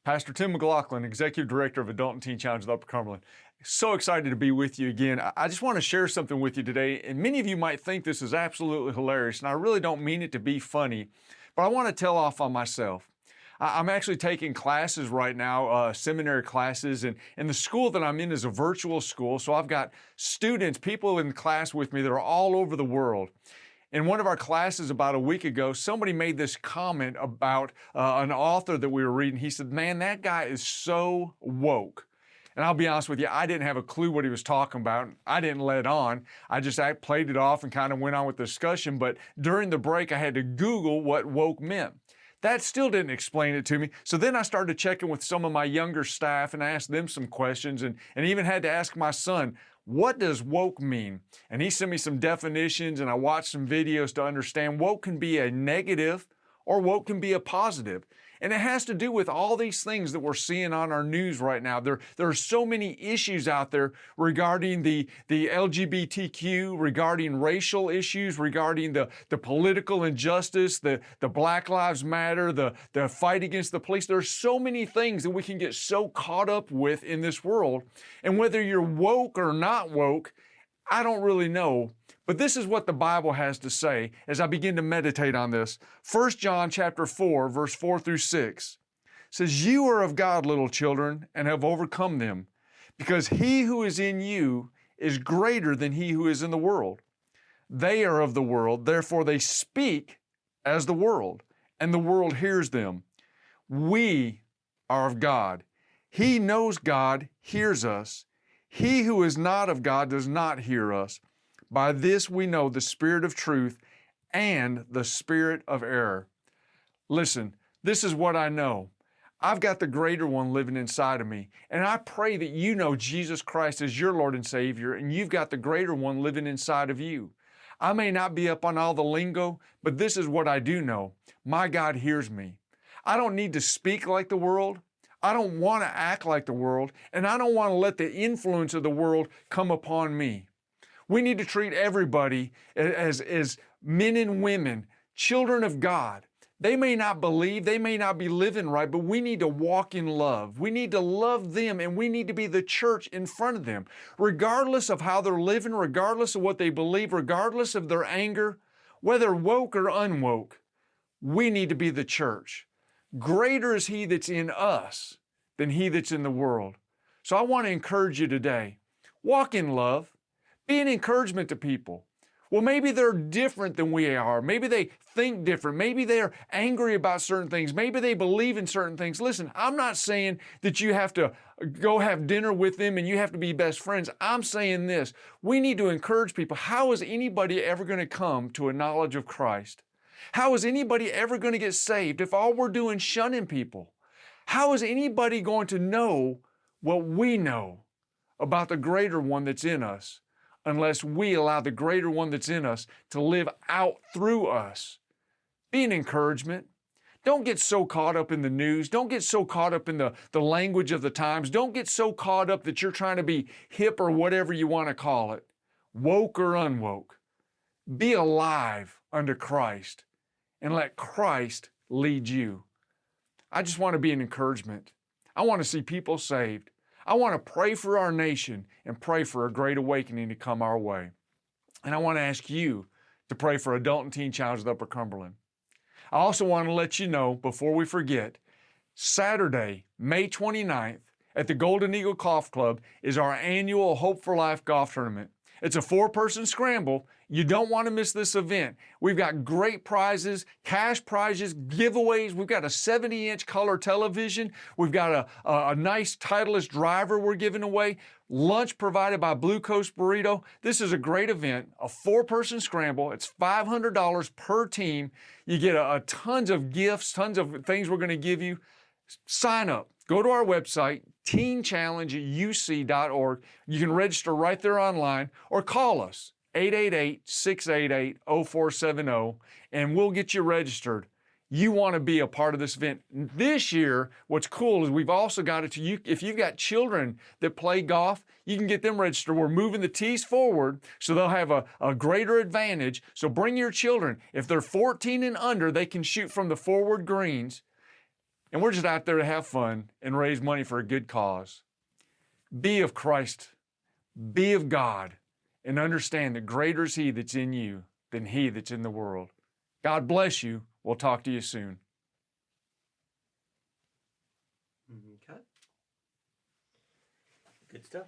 Pastor Tim McLauchlin, Executive Director of Adult and Teen Challenge of Upper Cumberland. So excited to be with you again. I just want to share something with you today, and many of you might think this is absolutely hilarious, and I really don't mean it to be funny, but I want to tell off on myself. I'm actually taking classes right now, seminary classes, and the school that I'm in is a virtual school, so I've got students, people in class with me that are all over the world. In one of our classes about a week ago, somebody made this comment about an author that we were reading. He said, "Man, that guy is so woke." And I'll be honest with you, I didn't have a clue what he was talking about. I didn't let on. I just played it off and kind of went on with the discussion. But during the break, I had to Google what woke meant. That still didn't explain it to me. So then I started checking with some of my younger staff and I asked them some questions and even had to ask my son, what does woke mean? And he sent me some definitions and I watched some videos to understand woke can be a negative or woke can be a positive. And it has to do with all these things that we're seeing on our news right now. There are so many issues out there regarding the LGBTQ, regarding racial issues, regarding the political injustice, the Black Lives Matter, the fight against the police. There's so many things that we can get so caught up with in this world. And whether you're woke or not woke, I don't really know. But this is what the Bible has to say as I begin to meditate on this. 1 John chapter 4, verse 4 through 6 says, "You are of God, little children, and have overcome them, because he who is in you is greater than he who is in the world. They are of the world, therefore they speak as the world, and the world hears them. We are of God. He knows God hears us. He who is not of God does not hear us. By this we know the spirit of truth and the spirit of error." Listen, this is what I know. I've got the greater one living inside of me. And I pray that you know Jesus Christ as your Lord and Savior, and you've got the greater one living inside of you. I may not be up on all the lingo, but this is what I do know. My God hears me. I don't need to speak like the world. I don't want to act like the world, and I don't want to let the influence of the world come upon me. We need to treat everybody as men and women, children of God. They may not believe, they may not be living right, but we need to walk in love. We need to love them, and we need to be the church in front of them. Regardless of how they're living, regardless of what they believe, regardless of their anger, whether woke or unwoke, we need to be the church. Greater is he that's in us than he that's in the world. So I want to encourage you today. Walk in love. Be an encouragement to people. Well, maybe they're different than we are. Maybe they think different. Maybe they're angry about certain things. Maybe they believe in certain things. Listen, I'm not saying that you have to go have dinner with them and you have to be best friends. I'm saying this. We need to encourage people. How is anybody ever going to come to a knowledge of Christ? How is anybody ever going to get saved if all we're doing is shunning people? How is anybody going to know what we know about the greater one that's in us unless we allow the greater one that's in us to live out through us? Be an encouragement. Don't get so caught up in the news. Don't get so caught up in the language of the times. Don't get so caught up that you're trying to be hip or whatever you want to call it, woke or unwoke. Be alive under Christ and let Christ lead you. I just want to be an encouragement. I want to see people saved. I want to pray for our nation and pray for a great awakening to come our way. And I want to ask you to pray for Adult and Teen Challenge of Upper Cumberland. I also want to let you know, before we forget, Saturday, May 29th, at the Golden Eagle Golf Club is our annual Hope for Life golf tournament. It's a 4-person scramble. You don't want to miss this event. We've got great prizes, cash prizes, giveaways. We've got a 70-inch color television. We've got a nice Titleist driver we're giving away. Lunch provided by Blue Coast Burrito. This is a great event, a 4-person scramble. It's $500 per team. You get a tons of gifts, tons of things we're going to give you. Sign up. Go to our website, teenchallengeuc.org. You can register right there online or call us, 888-688-0470, and we'll get you registered. You want to be a part of this event. This year, what's cool is we've also got it to you. If you've got children that play golf, you can get them registered. We're moving the tees forward so they'll have a greater advantage. So bring your children. If they're 14 and under, they can shoot from the forward greens. and we're just out there to have fun and raise money for a good cause. Be of Christ, be of God, and understand that greater is He that's in you than he that's in the world. God bless you. We'll talk to you soon. Okay. Good stuff.